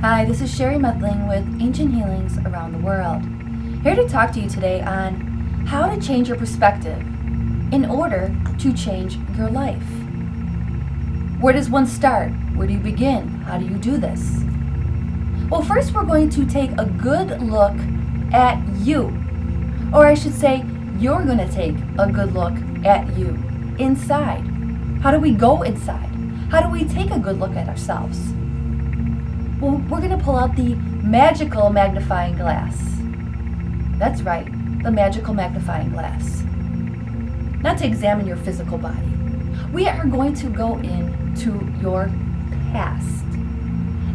Hi, this is Sherry Muthling with Ancient Healings Around the World. Here to talk to you today on how to change your perspective in order to change your life. Where does one start? Where do you begin? How do you do this? Well, first we're going to take a good look at you. Or I should say, you're going to take a good look at you inside. How do we go inside? How do we take a good look at ourselves? Well, we're going to pull out the magical magnifying glass. That's right, the magical magnifying glass. Not to examine your physical body. We are going to go into your past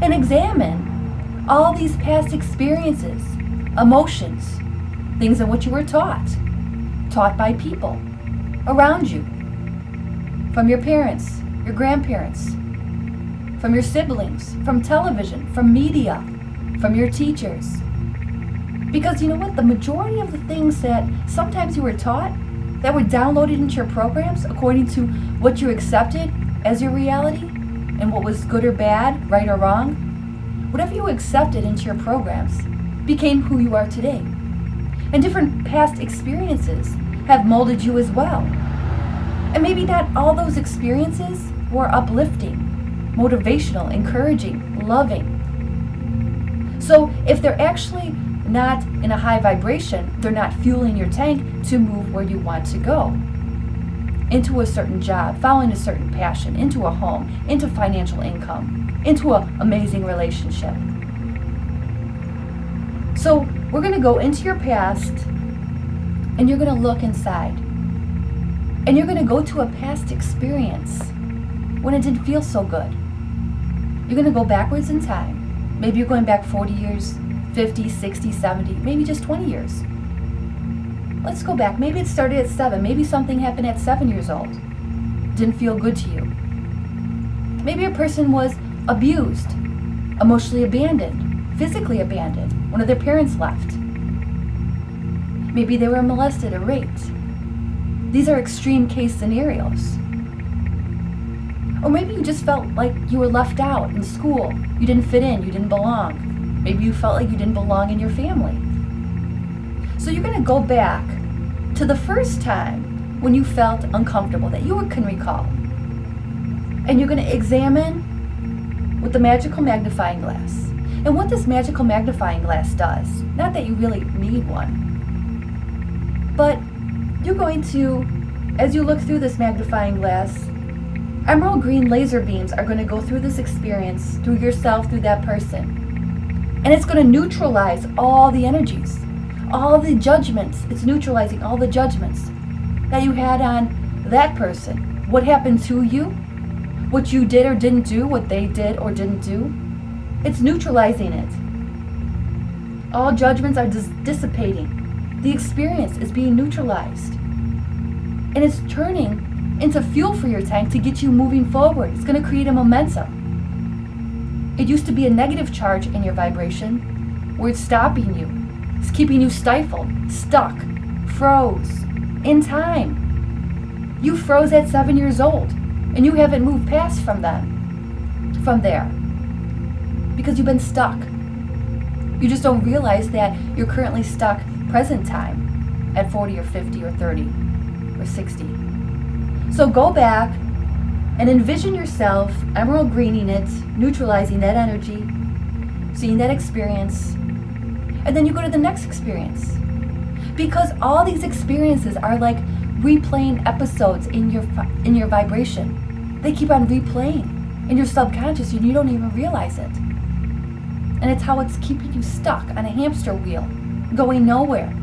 and examine all these past experiences, emotions, things in which you were taught by people around you, from your parents, your grandparents, from your siblings, from television, from media, from your teachers. Because you know what? The majority of the things that sometimes you were taught that were downloaded into your programs according to what you accepted as your reality and what was good or bad, right or wrong, whatever you accepted into your programs became who you are today. And different past experiences have molded you as well. And maybe not all those experiences were uplifting, motivational, encouraging, loving. So if they're actually not in a high vibration, they're not fueling your tank to move where you want to go. Into a certain job, following a certain passion, into a home, into financial income, into an amazing relationship. So we're going to go into your past and you're going to look inside. And you're going to go to a past experience when it didn't feel so good. You're going to go backwards in time. Maybe you're going back 40 years, 50, 60, 70, maybe just 20 years. Let's go back. Maybe it started at 7. Maybe something happened at 7 years old. Didn't feel good to you. Maybe a person was abused, emotionally abandoned, physically abandoned. One of their parents left. Maybe they were molested or raped. These are extreme case scenarios. Or maybe you just felt like you were left out in school. You didn't fit in, you didn't belong. Maybe you felt like you didn't belong in your family. So you're going to go back to the first time when you felt uncomfortable that you can recall. And you're going to examine with the magical magnifying glass. And what this magical magnifying glass does, not that you really need one, but you're going to, as you look through this magnifying glass, emerald green laser beams are going to go through this experience, through yourself, through that person. And it's going to neutralize all the energies, all the judgments. It's neutralizing all the judgments that you had on that person. What happened to you, what you did or didn't do, what they did or didn't do. It's neutralizing it. All judgments are dissipating. The experience is being neutralized. And it's turning into fuel for your tank to get you moving forward. It's going to create a momentum. It used to be a negative charge in your vibration where it's stopping you. It's keeping you stifled, stuck, froze, in time. You froze at 7 years old and you haven't moved past from there. Because you've been stuck. You just don't realize that you're currently stuck present time at 40 or 50 or 30 or 60. So go back and envision yourself emerald greening it, neutralizing that energy, seeing that experience, and then you go to the next experience. Because all these experiences are like replaying episodes in your vibration. They keep on replaying in your subconscious and you don't even realize it. And it's how it's keeping you stuck on a hamster wheel, going nowhere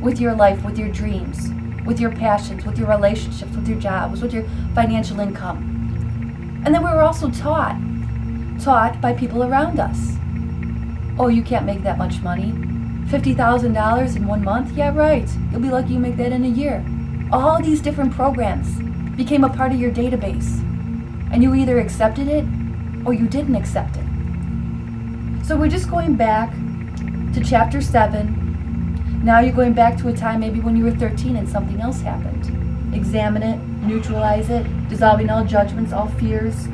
with your life, with your dreams, with your passions, with your relationships, with your jobs, with your financial income. And then we were also taught by people around us. Oh, you can't make that much money. $50,000 in 1 month? Yeah, right. You'll be lucky you make that in a year. All these different programs became a part of your database. And you either accepted it or you didn't accept it. So we're just going back to chapter 7. Now you're going back to a time maybe when you were 13 and something else happened. Examine it, neutralize it, dissolving all judgments, all fears,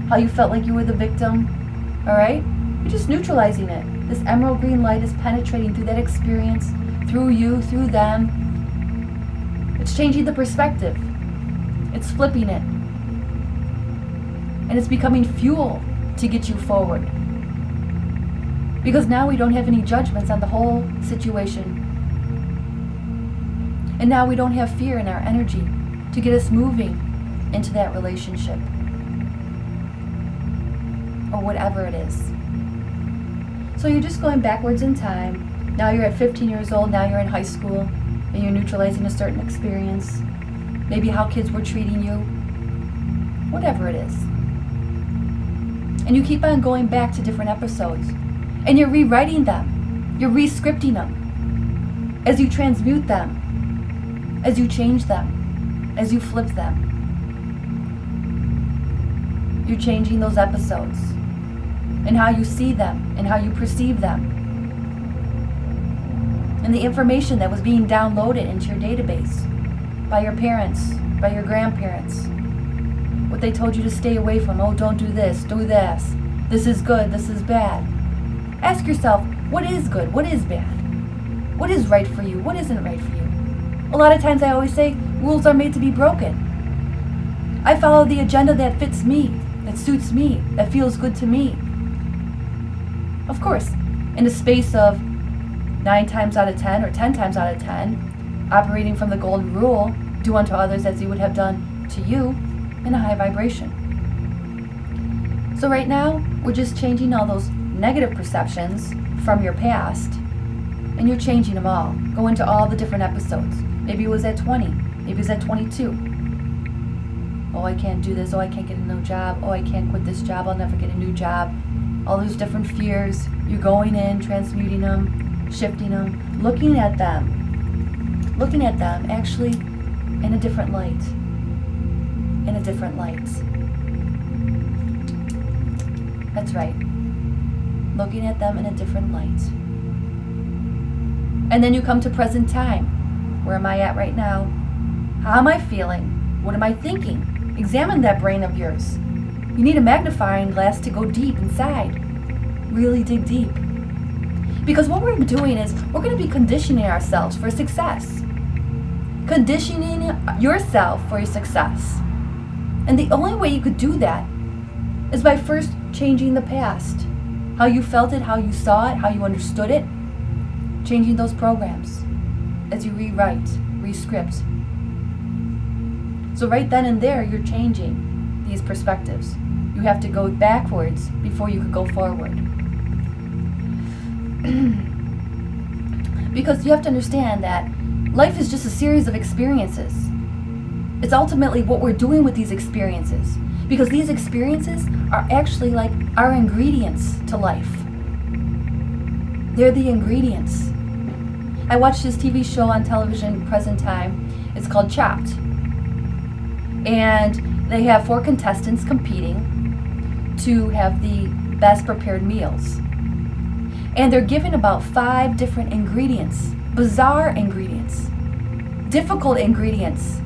how you felt like you were the victim. All right? You're just neutralizing it. This emerald green light is penetrating through that experience, through you, through them. It's changing the perspective. It's flipping it. And it's becoming fuel to get you forward. Because now we don't have any judgments on the whole situation. And now we don't have fear in our energy to get us moving into that relationship. Or whatever it is. So you're just going backwards in time. Now you're at 15 years old, now you're in high school, and you're neutralizing a certain experience. Maybe how kids were treating you. Whatever it is. And you keep on going back to different episodes. And you're rewriting them. You're re-scripting them. As you transmute them. As you change them. As you flip them. You're changing those episodes. And how you see them. And how you perceive them. And the information that was being downloaded into your database. By your parents. By your grandparents. What they told you to stay away from. Oh, don't do this, do this. This is good, this is bad. Ask yourself, what is good, what is bad? What is right for you, what isn't right for you? A lot of times I always say, rules are made to be broken. I follow the agenda that fits me, that suits me, that feels good to me. Of course, in the space of 9 times out of 10 or 10 times out of 10, operating from the golden rule, do unto others as you would have done to you, in a high vibration. So right now, we're just changing all those negative perceptions from your past, and you're changing them all. Go into all the different episodes. Maybe it was at 20, maybe it was at 22. Oh, I can't do this, oh, I can't get a new job, oh, I can't quit this job, I'll never get a new job. All those different fears, you're going in, transmuting them, shifting them, looking at them actually in a different light. In a different light. That's right. Looking at them in a different light. And then you come to present time. Where am I at right now? How am I feeling? What am I thinking? Examine that brain of yours. You need a magnifying glass to go deep inside. Really dig deep. Because what we're doing is we're going to be conditioning ourselves for success. Conditioning yourself for your success. And the only way you could do that is by first changing the past. How you felt it, how you saw it, how you understood it. Changing those programs as you rewrite, rescript. So right then and there, you're changing these perspectives. You have to go backwards before you could go forward. Because you have to understand that life is just a series of experiences. It's ultimately what we're doing with these experiences. Because these experiences are actually like our ingredients to life. They're the ingredients. I watched this TV show on television, present time. It's called Chopped. And they have 4 contestants competing to have the best prepared meals. And they're given about 5 different ingredients. Bizarre ingredients. Difficult ingredients.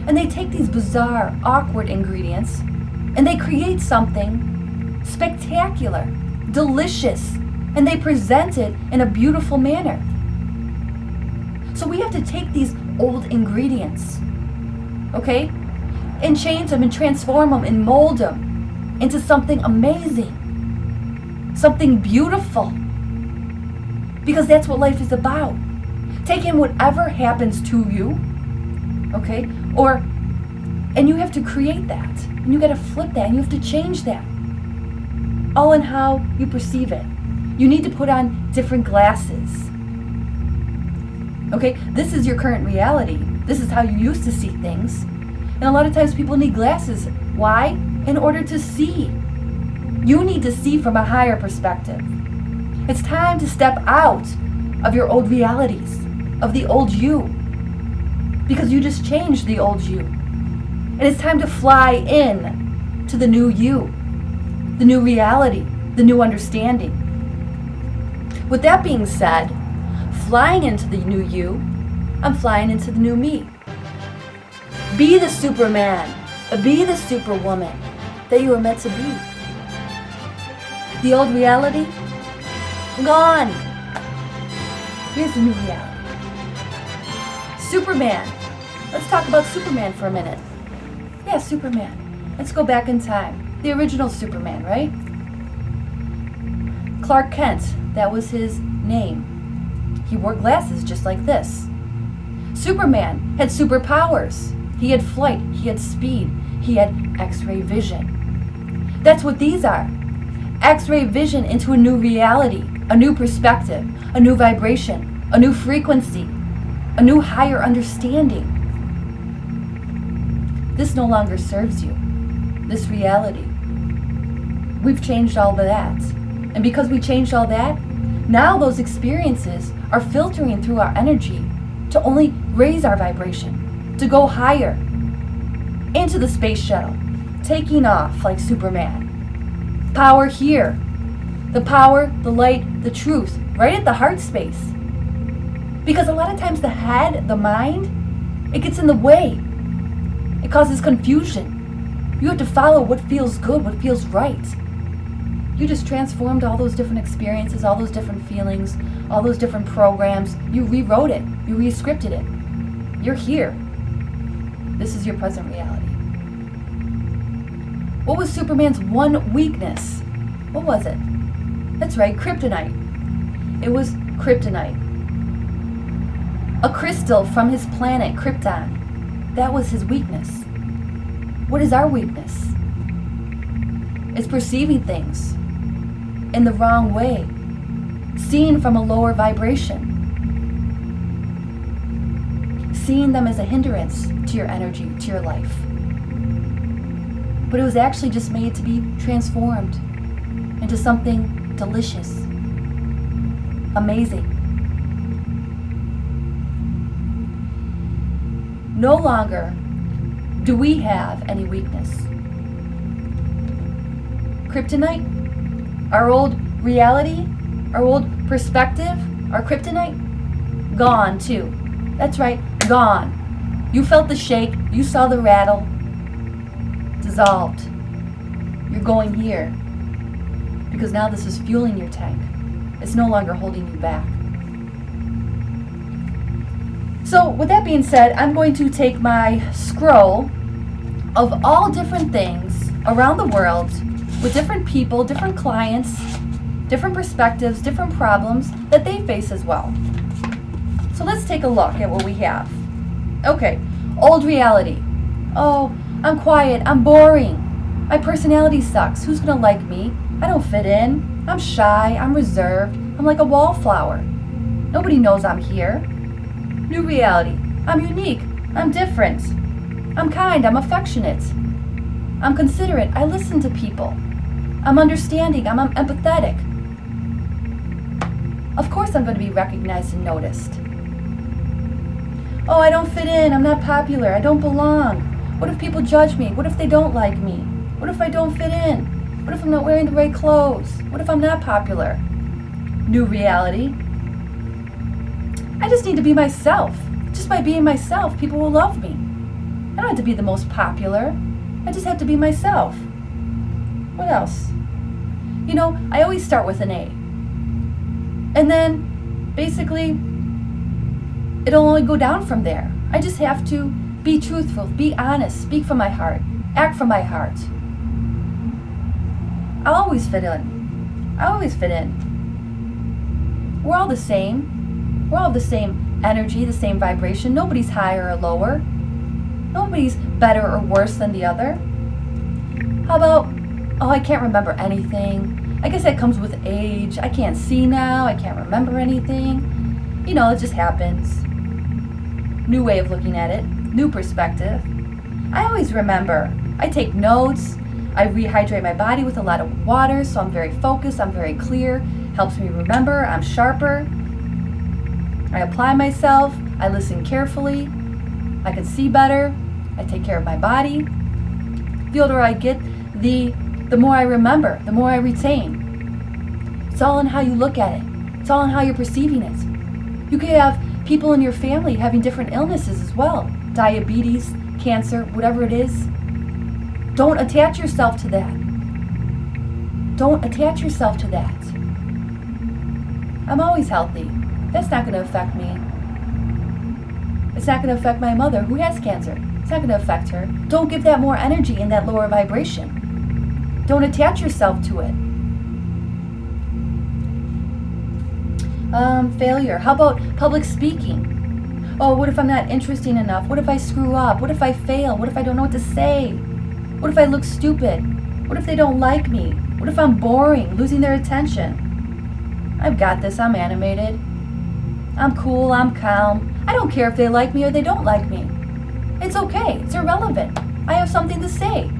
And they take these bizarre, awkward ingredients and they create something spectacular, delicious, and they present it in a beautiful manner. So we have to take these old ingredients, okay, and change them and transform them and mold them into something amazing, something beautiful, because that's what life is about. Taking whatever happens to you, okay, and you have to create that, and you got to flip that, and you have to change that, all in how you perceive it. You need to put on different glasses. Okay, this is your current reality. This is how you used to see things. And a lot of times people need glasses. Why? In order to see. You need to see from a higher perspective. It's time to step out of your old realities, of the old you. Because you just changed the old you. And it's time to fly in to the new you, the new reality, the new understanding. With that being said, flying into the new you, I'm flying into the new me. Be the Superman, be the Superwoman that you were meant to be. The old reality, gone. Here's the new reality. Superman. Let's talk about Superman for a minute. Yeah, Superman. Let's go back in time. The original Superman, right? Clark Kent, that was his name. He wore glasses just like this. Superman had superpowers. He had flight, he had speed, he had X-ray vision. That's what these are. X-ray vision into a new reality, a new perspective, a new vibration, a new frequency, a new higher understanding. This no longer serves you, this reality. We've changed all of that. And because we changed all that, now those experiences are filtering through our energy to only raise our vibration, to go higher into the space shuttle, taking off like Superman. Power here. The power, the light, the truth, right at the heart space. Because a lot of times the head, the mind, it gets in the way. It causes confusion. You have to follow what feels good, what feels right. You just transformed all those different experiences, all those different feelings, all those different programs. You rewrote it. You re-scripted it. You're here. This is your present reality. What was Superman's one weakness? What was it? That's right, kryptonite. It was kryptonite. A crystal from his planet, Krypton. That was his weakness. What is our weakness? It's perceiving things in the wrong way, seeing from a lower vibration, seeing them as a hindrance to your energy, to your life. But it was actually just made to be transformed into something delicious, amazing. No longer do we have any weakness. Kryptonite, our old reality, our old perspective, our kryptonite, gone too. That's right, gone. You felt the shake, you saw the rattle, dissolved. You're going here because now this is fueling your tank. It's no longer holding you back. So with that being said, I'm going to take my scroll of all different things around the world with different people, different clients, different perspectives, different problems that they face as well. So let's take a look at what we have. Okay, old reality. Oh, I'm quiet, I'm boring. My personality sucks. Who's gonna like me? I don't fit in. I'm shy, I'm reserved. I'm like a wallflower. Nobody knows I'm here. New reality. I'm unique. I'm different. I'm kind. I'm affectionate. I'm considerate. I listen to people. I'm understanding. I'm empathetic. Of course I'm going to be recognized and noticed. Oh, I don't fit in. I'm not popular. I don't belong. What if people judge me? What if they don't like me? What if I don't fit in? What if I'm not wearing the right clothes? What if I'm not popular? New reality. I just need to be myself. Just by being myself, people will love me. I don't have to be the most popular. I just have to be myself. What else? You know, I always start with an A. And then, basically, it'll only go down from there. I just have to be truthful, be honest, speak from my heart, act from my heart. I'll always fit in. I always fit in. We're all the same. We're all the same energy, the same vibration. Nobody's higher or lower. Nobody's better or worse than the other. How about, oh, I can't remember anything. I guess that comes with age. I can't see now. I can't remember anything. You know, it just happens. New way of looking at it. New perspective. I always remember. I take notes. I rehydrate my body with a lot of water, so I'm very focused. I'm very clear. Helps me remember. I'm sharper. I apply myself, I listen carefully, I can see better, I take care of my body. The older I get, the more I remember, the more I retain. It's all in how you look at it. It's all in how you're perceiving it. You could have people in your family having different illnesses as well. Diabetes, cancer, whatever it is. Don't attach yourself to that. Don't attach yourself to that. I'm always healthy. That's not going to affect me. It's not going to affect my mother who has cancer. It's not going to affect her. Don't give that more energy in that lower vibration. Don't attach yourself to it. Failure. How about public speaking? Oh, what if I'm not interesting enough? What if I screw up? What if I fail? What if I don't know what to say? What if I look stupid? What if they don't like me? What if I'm boring, losing their attention? I've got this. I'm animated. I'm cool. I'm calm. I don't care if they like me or they don't like me. It's okay. It's irrelevant. I have something to say.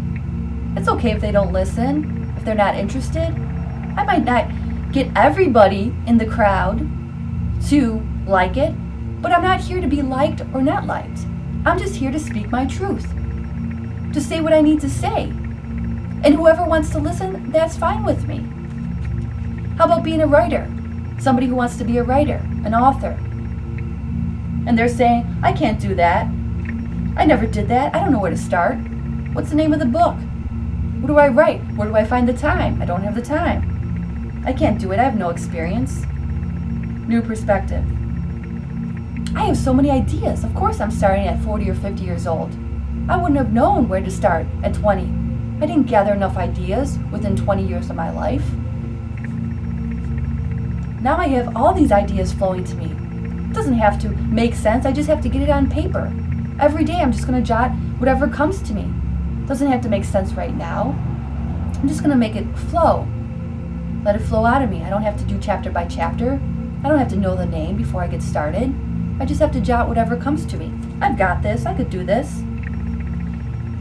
It's okay if they don't listen, if they're not interested. I might not get everybody in the crowd to like it, but I'm not here to be liked or not liked. I'm just here to speak my truth, to say what I need to say. And whoever wants to listen, that's fine with me. How about being a writer? Somebody who wants to be a writer, an author. And they're saying, I can't do that. I never did that. I don't know where to start. What's the name of the book? What do I write? Where do I find the time? I don't have the time. I can't do it. I have no experience. New perspective. I have so many ideas. Of course I'm starting at 40 or 50 years old. I wouldn't have known where to start at 20. I didn't gather enough ideas within 20 years of my life. Now I have all these ideas flowing to me. It doesn't have to make sense. I just have to get it on paper. Every day I'm just going to jot whatever comes to me. It doesn't have to make sense right now. I'm just going to make it flow. Let it flow out of me. I don't have to do chapter by chapter. I don't have to know the name before I get started. I just have to jot whatever comes to me. I've got this. I could do this.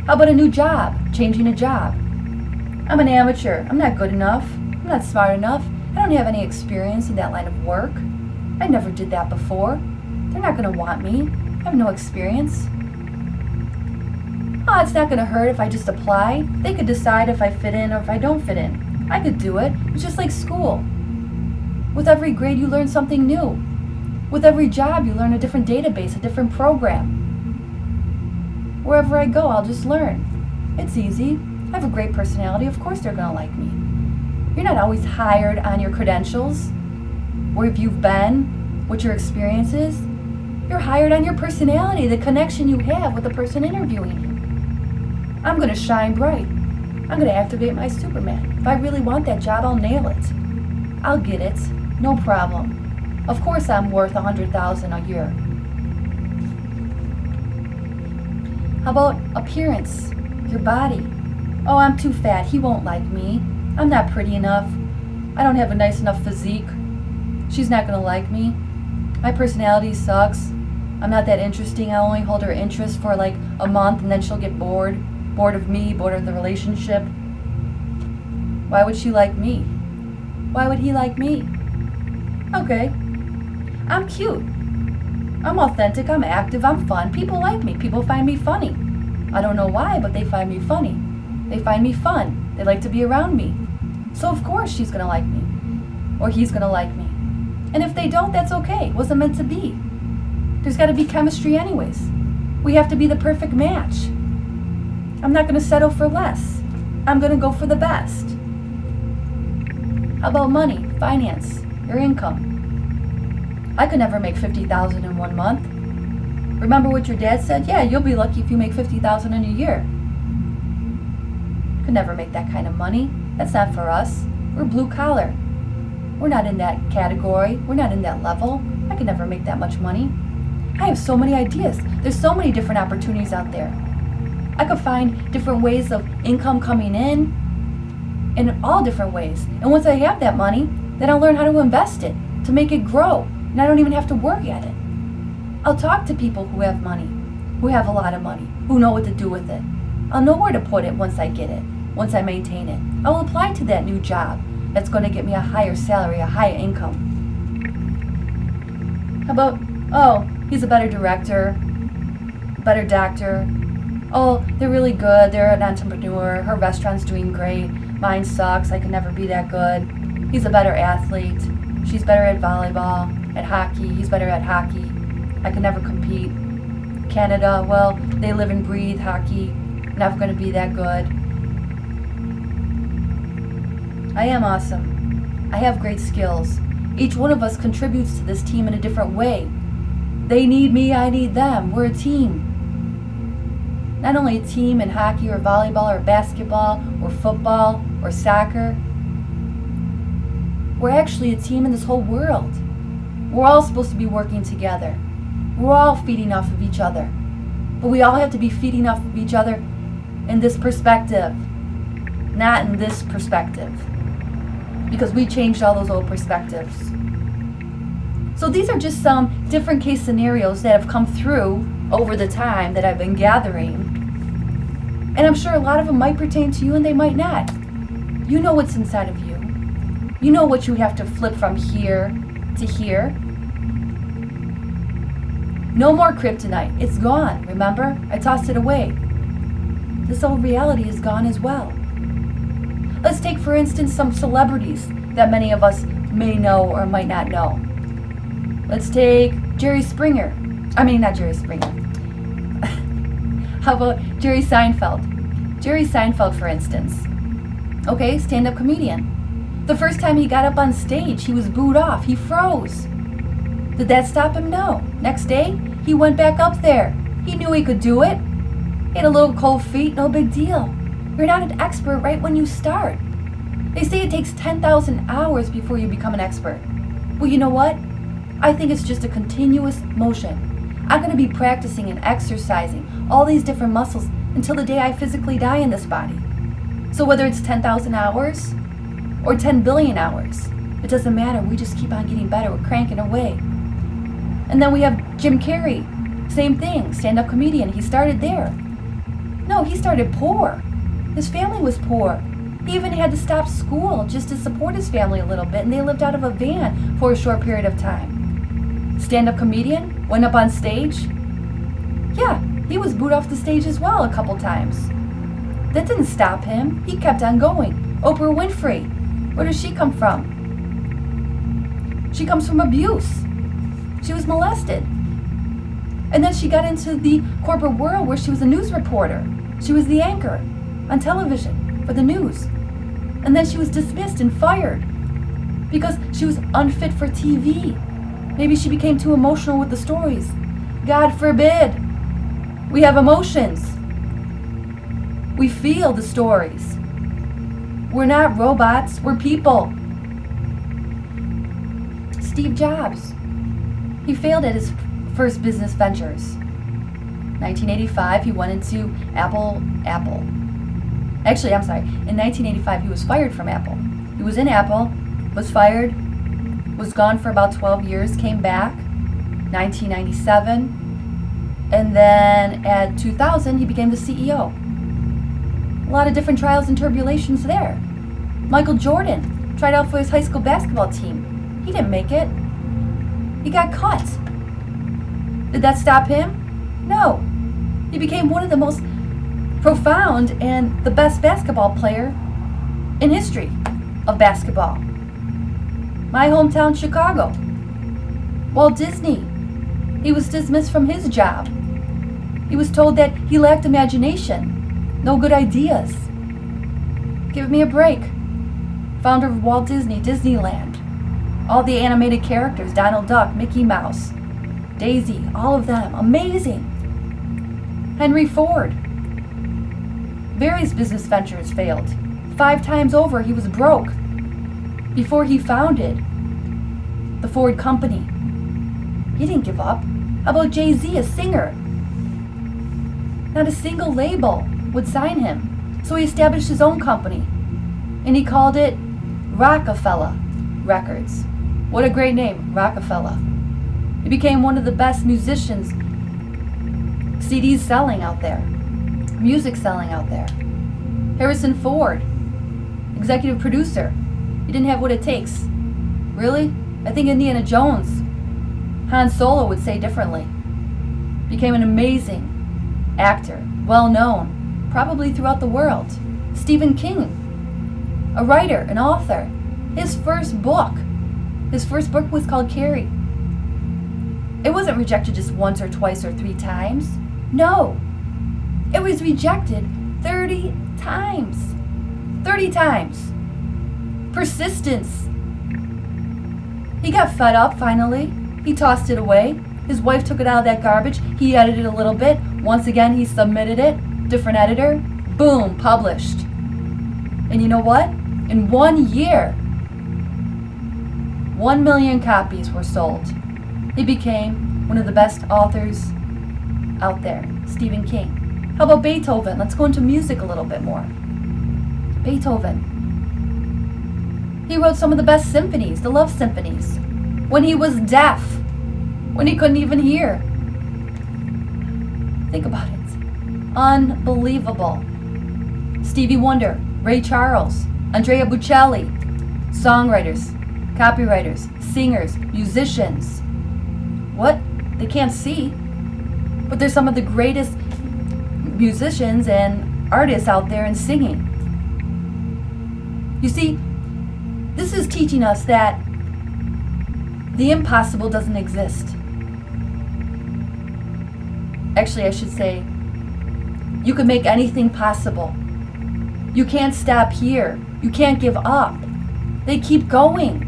How about a new job? Changing a job. I'm an amateur. I'm not good enough. I'm not smart enough. I don't have any experience in that line of work. I never did that before. They're not going to want me. I have no experience. Oh, it's not going to hurt if I just apply. They could decide if I fit in or if I don't fit in. I could do it. It's just like school. With every grade, you learn something new. With every job, you learn a different database, a different program. Wherever I go, I'll just learn. It's easy. I have a great personality. Of course they're going to like me. You're not always hired on your credentials, where you've been, what your experience is. You're hired on your personality, the connection you have with the person interviewing you. I'm going to shine bright. I'm going to activate my Superman. If I really want that job, I'll nail it. I'll get it. No problem. Of course I'm worth $100,000 a year. How about appearance? Your body. Oh, I'm too fat. He won't like me. I'm not pretty enough. I don't have a nice enough physique. She's not going to like me. My personality sucks. I'm not that interesting. I only hold her interest for like a month and then she'll get bored. Bored of me, bored of the relationship. Why would she like me? Why would he like me? Okay. I'm cute. I'm authentic. I'm active. I'm fun. People like me. People find me funny. I don't know why, but they find me funny. They find me fun. They like to be around me. So of course she's going to like me. Or he's going to like me. And if they don't, that's okay. It wasn't meant to be. There's got to be chemistry anyways. We have to be the perfect match. I'm not going to settle for less. I'm going to go for the best. How about money, finance, your income? I could never make $50,000 in 1 month. Remember what your dad said? Yeah, you'll be lucky if you make $50,000 in a year. Could never make that kind of money. That's not for us. We're blue collar. We're not in that category. We're not in that level. I could never make that much money. I have so many ideas. There's so many different opportunities out there. I could find different ways of income coming in all different ways. And once I have that money, then I'll learn how to invest it, to make it grow. And I don't even have to work at it. I'll talk to people who have money, who have a lot of money, who know what to do with it. I'll know where to put it once I get it, once I maintain it. I will apply to that new job that's going to get me a higher salary, a higher income. How about, oh, he's a better director, better doctor. Oh, they're really good. They're an entrepreneur. Her restaurant's doing great. Mine sucks. I can never be that good. He's a better athlete. She's better at volleyball, at hockey. He's better at hockey. I can never compete. Canada, well, they live and breathe hockey. Never going to be that good. I am awesome. I have great skills. Each one of us contributes to this team in a different way. They need me, I need them. We're a team. Not only a team in hockey or volleyball or basketball or football or soccer. We're actually a team in this whole world. We're all supposed to be working together. We're all feeding off of each other. But we all have to be feeding off of each other in this perspective, not in this perspective. Because we changed all those old perspectives. So these are just some different case scenarios that have come through over the time that I've been gathering. And I'm sure a lot of them might pertain to you and they might not. You know what's inside of you. You know what you have to flip from here to here. No more kryptonite. It's gone, remember? I tossed it away. This old reality is gone as well. Let's take, for instance, some celebrities that many of us may know or might not know. Let's take Jerry Springer. Not Jerry Springer. How about Jerry Seinfeld? Jerry Seinfeld, for instance. Okay, stand-up comedian. The first time he got up on stage, he was booed off. He froze. Did that stop him? No. Next day, he went back up there. He knew he could do it. He had a little cold feet, no big deal. You're not an expert right when you start. They say it takes 10,000 hours before you become an expert. Well, you know what? I think it's just a continuous motion. I'm going to be practicing and exercising all these different muscles until the day I physically die in this body. So whether it's 10,000 hours or 10 billion hours, it doesn't matter. We just keep on getting better. We're cranking away. And then we have Jim Carrey. Same thing, stand-up comedian. He started there. No, he started poor. His family was poor. He even had to stop school just to support his family a little bit, and they lived out of a van for a short period of time. Stand-up comedian, went up on stage. Yeah, he was booed off the stage as well a couple times. That didn't stop him. He kept on going. Oprah Winfrey, where does she come from? She comes from abuse. She was molested. And then she got into the corporate world where she was a news reporter. She was the anchor on television for the news. And then she was dismissed and fired because she was unfit for TV. Maybe she became too emotional with the stories. God forbid. We have emotions. We feel the stories. We're not robots, we're people. Steve Jobs. He failed at his first business ventures. 1985, he went into Apple. Actually, I'm sorry. In 1985, he was fired from Apple. He was in Apple, was fired, was gone for about 12 years, came back, 1997, and then at 2000, he became the CEO. A lot of different trials and tribulations there. Michael Jordan tried out for his high school basketball team. He didn't make it. He got cut. Did that stop him? No. He became one of the most profound and the best basketball player in history of basketball. My hometown, Chicago. Walt Disney. He was dismissed from his job. He was told that he lacked imagination, no good ideas. Give me a break. Founder of Walt Disney, Disneyland. All the animated characters, Donald Duck, Mickey Mouse, Daisy, all of them, amazing. Henry Ford. Various business ventures failed. 5 times over, he was broke before he founded the Ford Company. He didn't give up. How about Jay-Z, a singer? Not a single label would sign him. So he established his own company, and he called it Rockefeller Records. What a great name, Rockefeller. He became one of the best musicians, CDs selling out there, music selling out there. Harrison Ford, executive producer. He didn't have what it takes. Really? I think Indiana Jones, Han Solo would say differently. Became an amazing actor, well known, probably throughout the world. Stephen King, a writer, an author. His first book was called Carrie. It wasn't rejected just once or twice or 3 times. No, it was rejected 30 times. 30 times. Persistence. He got fed up finally. He tossed it away. His wife took it out of that garbage. He edited a little bit. Once again, he submitted it. Different editor. Boom, published. And you know what? In 1 year, 1 million copies were sold. He became one of the best authors out there. Stephen King. How about Beethoven? Let's go into music a little bit more. Beethoven. He wrote some of the best symphonies, the love symphonies, when he was deaf, when he couldn't even hear. Think about it. Unbelievable. Stevie Wonder, Ray Charles, Andrea Bocelli, songwriters, copywriters, singers, musicians. What? They can't see, but they're some of the greatest musicians and artists out there in singing. You see, this is teaching us that the impossible doesn't exist. Actually, I should say, you can make anything possible. You can't stop here. You can't give up. They keep going.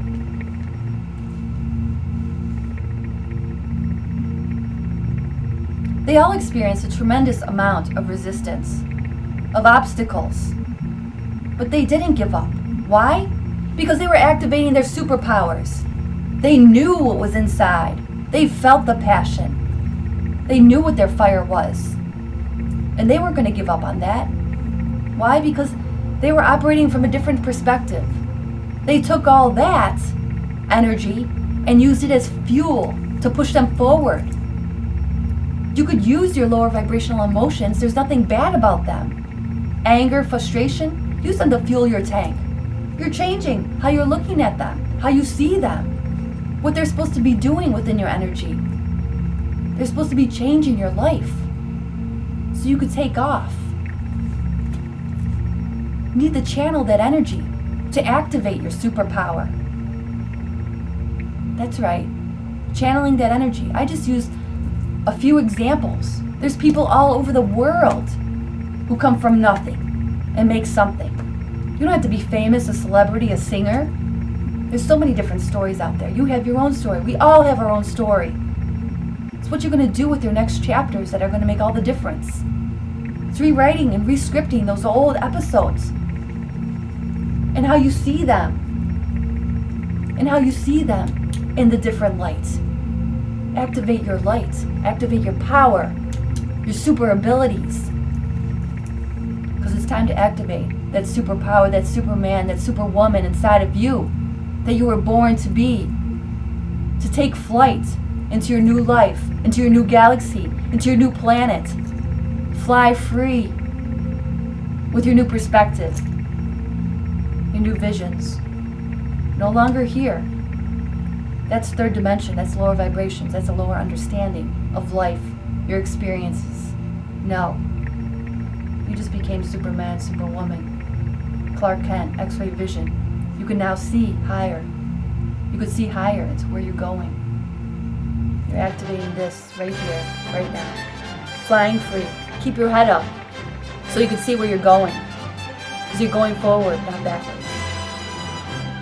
They all experience a tremendous amount of resistance, of obstacles. But they didn't give up. Why? Because they were activating their superpowers. They knew what was inside. They felt the passion. They knew what their fire was. And they weren't going to give up on that. Why? Because they were operating from a different perspective. They took all that energy and used it as fuel to push them forward. You could use your lower vibrational emotions. There's nothing bad about them. Anger, frustration, use them to fuel your tank. You're changing how you're looking at them, how you see them, what they're supposed to be doing within your energy. They're supposed to be changing your life so you could take off. You need to channel that energy to activate your superpower. That's right, channeling that energy. I just used a few examples. There's people all over the world who come from nothing and make something. You don't have to be famous, a celebrity, a singer. There's so many different stories out there. You have your own story. We all have our own story. It's what you're going to do with your next chapters that are going to make all the difference. It's rewriting and rescripting those old episodes and how you see them. And how you see them in the different lights. Activate your light. Activate your power. Your super abilities. Because it's time to activate that superpower, that superman, that superwoman inside of you that you were born to be. To take flight into your new life, into your new galaxy, into your new planet. Fly free with your new perspective, your new visions. No longer here. That's third dimension, that's lower vibrations, that's a lower understanding of life, your experiences. No. You just became Superman, Superwoman. Clark Kent, X-ray vision. You can now see higher. You can see higher into where you're going. You're activating this right here, right now. Flying free. Keep your head up so you can see where you're going. Because you're going forward, not backwards.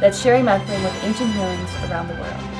That's Sherry Methling with Ancient Healings around the world.